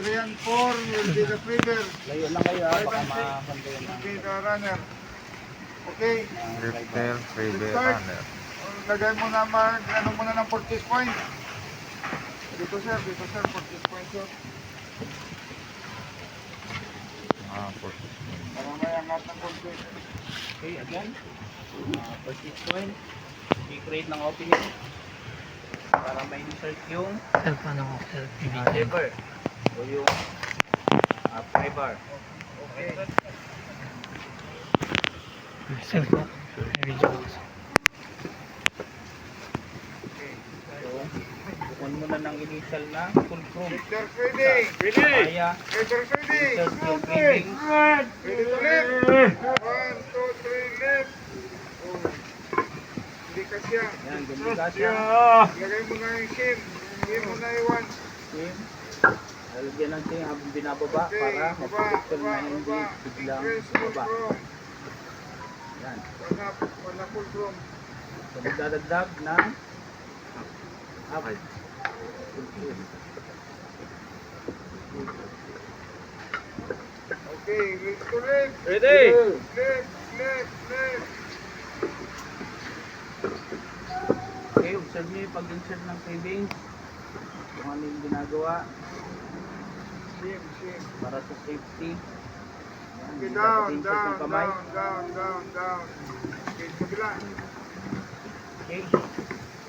3 and 4 will be the feeder. Layo lang kayo ha, 5 baka and 6 mapantayan will ng be the runner. Okay. Drifter, freeway Start. runner. Lagay mo na ano muna ng purchase point. Dito sir, purchase point sir. Purchase. Para may angat ng konti. Okay, again. Purchase point. I-create ng opening para may insert yung Cellphone ako, cellphone. lever o yung pry bar. Okay. Cellphone. Video ko. So, bukon mo na ng initial na full chrome. Victor ready. Kaya, Victor ready. insert yung craving. Ready to lift. 1, 2, 3, lift. Oh. Hindi kasya. Yan, gumika siya. Lagay mo na yung shim. Shim mo na iwan. Team. Lalagyan natin habang binababa Okay, para baba, mag-position na baba, hindi baba. biglang Increase full baba. chrome. Yan. Wala full chrome. So, magdadagdag ng up. Full chrome. Okay, lift to lift. Ready? Lift, lift, lift. Okay, observe nyo yung pag-insert ng cravings. Kung ano yung ginagawa Shim, shim. para sa safety. Yan, Okay, hindi down, dapat insert down, ng kamay. down. Okay, kabila. Okay.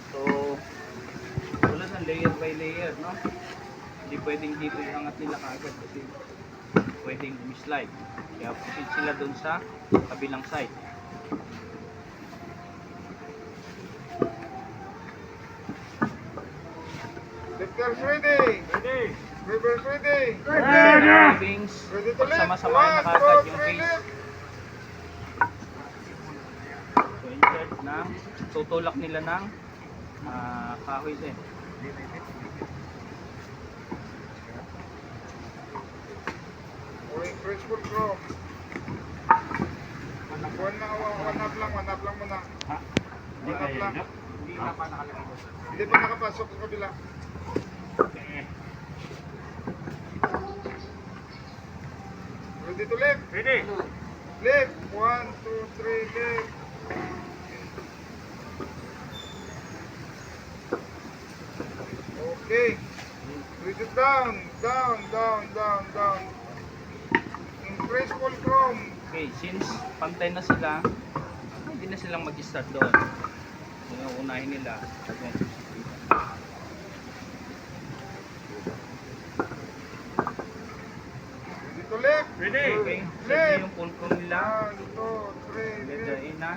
So, tulad ng layer by layer, no? Hindi pwedeng dito yung angat nila kaagad kasi pwedeng slide. Kaya proceed sila dun sa kabilang side. Lifters ready. Ribbers ready. Cravings, Ready to lift. pagsama-samahin na 1, kaagad 2, yung 3, face. lift. So, insert ng, tutulak nila ng kahoy din. Okay, fresh full chrome. One up lang muna. Hindi One up lang. Hindi na pa nakalagay ko. Hindi pa nakapasok sa kabila. Okay. Ready to lift. Ready? Lift. 1, 2, 3, lift. Okay. Read it down. Increase full chrome. Okay, since pantay na sila, hindi na silang mag-start doon. Yung unahin nila. Ready to lift. Okay, set yung full chrome nila. 1, 2, 3, Letter lift. A na.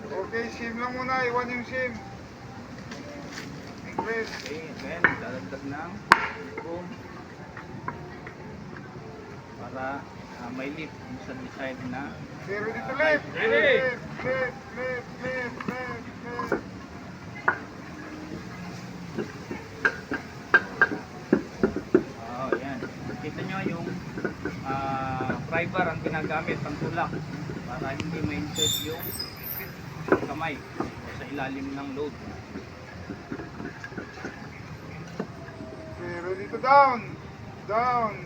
Okay, shim lang muna. Iwan yung shim. Increase. Okay, again, dadagdag ng boom. Para may lift sa side na. Okay, ready to lift. Ready. Lift. Oh, yan. Kita nyo yung pry bar ang ginagamit, pantulak. Para hindi ma-insert yung kamay o sa ilalim ng load. Okay, ready to down. Down.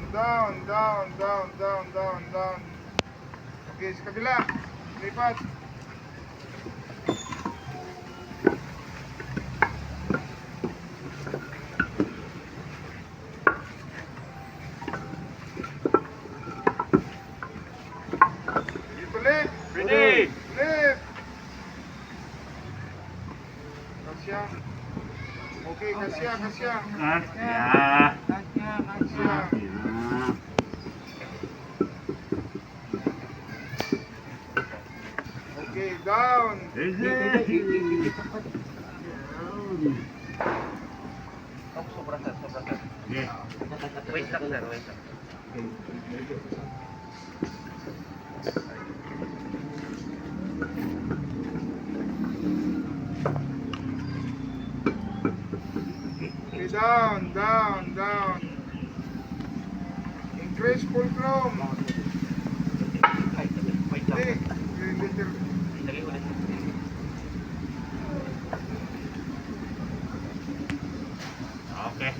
Okay, sa kabila. Lipat. Dito lift. Ready. Lift. Kasya. Okay, kasya. Kasya. Okay, down. Oh, sobra sir. Wait lang sir, wait lang. Okay, down. Increase full chrome. Wait lang. Hey, liter. Lagay ulit. Okay.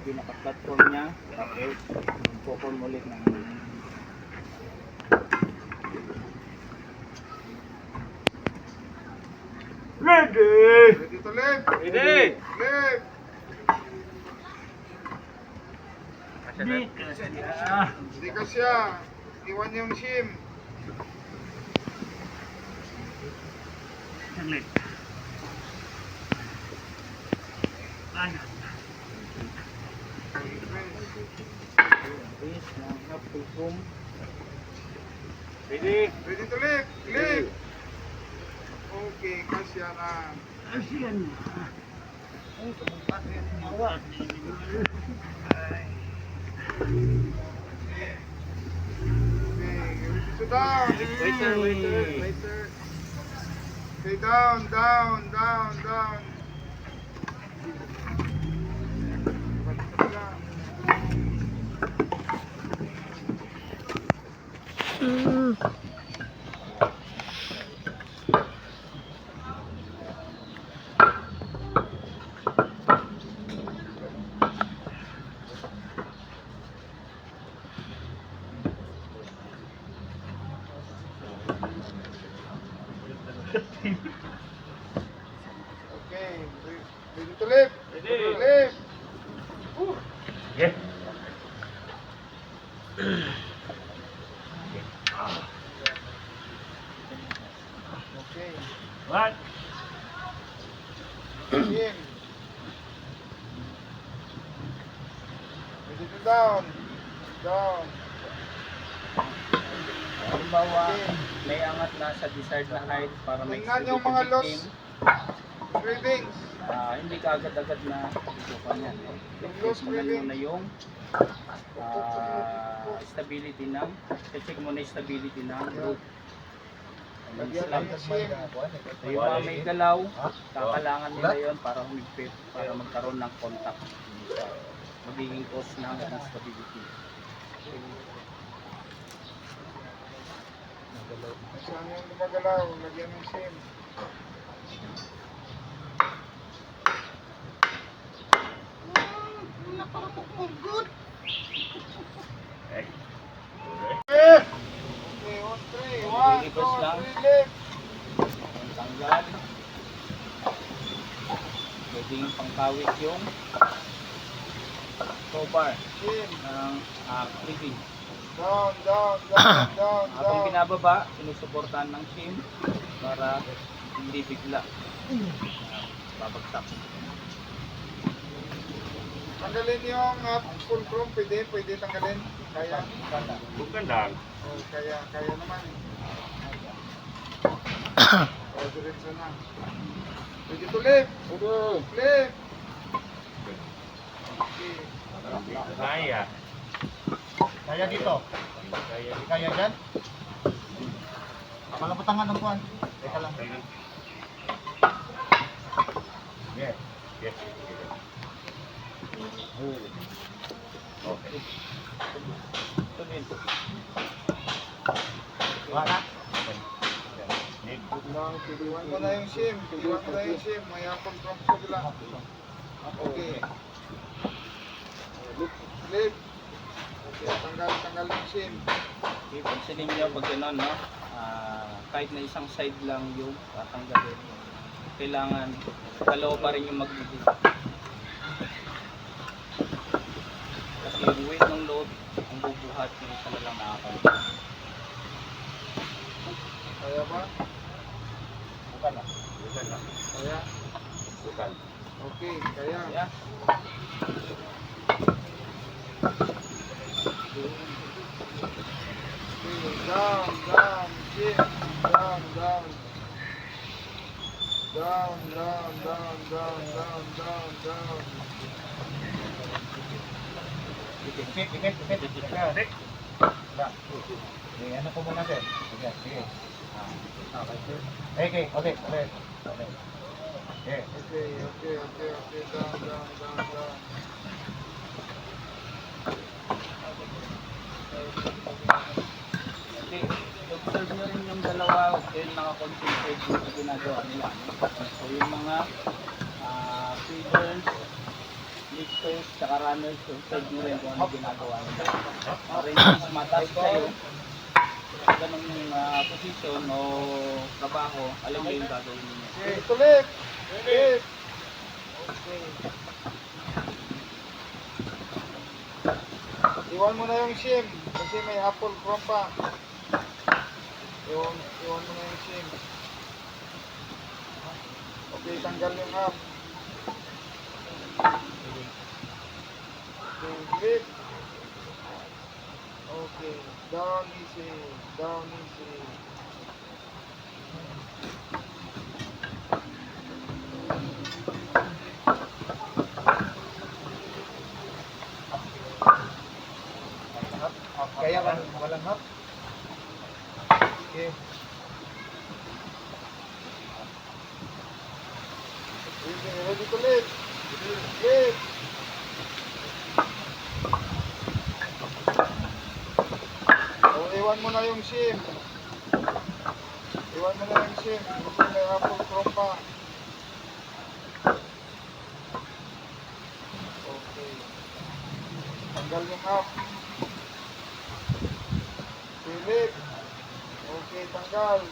pinaka-platform niya. Tapos, magpo-form ulit ng Ready to lift. Ready! Lift. Hindi ka siya. Iwan yung shim. Saglit. Ano? Please, ng half fulcrum. Ready? Ready to lift. Lift. Okay, kasya na. Asiyan. Ay, tumumpat yan. Mawat. Okay, ready to down. Wait, sir, wait, sir, wait, sir. Okay, down, down, down, down. Balik ka lang. Okay, ready to lift. Ready. Lift. Yeah. Okay. What? Shim. Ready to down. Down. Halimbawa, may angat na sa desired na height para may Tingnan yung mga loss readings. hindi ka agad-agad na isukan yan. Yung loss Check mo na reading. muna yung stability ng check mo na yung stability ng group. Lagyan ng shim. So yung mga may galaw, kakalangan nila yon para humigpit, para magkaroon ng contact. Magiging cause ng instability. Saan yung lumagalaw? Lagyan ng shim. Okay, on three. One, two, Reverse lang. three, lift. Tanggal. Pwedeng pangkawit yung crowbar Shim. ng cleaving. Down, down, down, down, Habang down. binababa, sinusuportahan ng shim para hindi bigla babagsak. Tanggalin yung fulcrum. Pwede tanggalin. Kaya. Bukandang. Oh, kaya naman. Oh, diretso na. Ready to lift. Lift. Okay. Kaya. Kaya dito. Kaya dyan. Palapatangan ng kuhan. Teka lang. Yes. Yes. Okay. Tunin. Wala na. Iwan mo na yung shim. Iwan mo na yung shim. May fulcrum sa kabila. Okay. Lift. Okay, tanggal yung shim. Okay, pansinin nyo pag gano'n, no? Kahit na isang side lang yung tatanggalin. Kailangan dalawa pa rin yung magbibig. Kasi yung weight ng load, ang bubuhat yung isa na lang nakakalimutan. Kaya ba? Bukan na. Kaya? Bukan. Okay, kaya. Yeah. Okay, down, down, shim. Down, down. Down, down, down, down, down, down, down. Ipit. Sige. Ano ko muna sir? Sige. Okay. Okay. Okay, down. Okay, observe nyo rin yung dalawa dahil nakakoncentrate yung ginagawa nila. So yung mga feeders, lifters, tsaka runners, so side mo rin kung ano ginagawa nila. Para hindi mas mataas sa'yo, sa ganung position o trabaho, alam mo yung gagawin niya. Okay, tulit. Tulit. Okay. Iwan mo na yung shim kasi may apple chrome pa. Iwan mo na yung shim. Okay, tanggal yung up. Okay, lift. Okay, down easy. Down easy. Kaya kan, walang hap. Okay. Ready to lift. Lift. Oh, iwan mo na yung shim. Iwan mo na yung shim. Kasi may apple chrome pa. Okay. Tanggal yung up. Okay, lift. Okay, tanggal.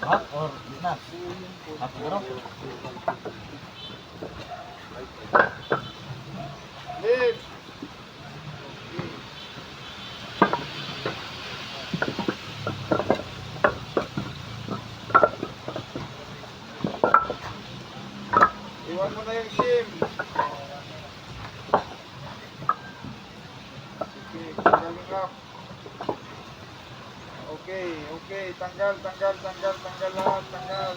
Hap or na? Hap bro. Lift. Okay. Iwan mo na yung shim. Okay, tanggal yung up. Okay, tanggal lahat, tanggal.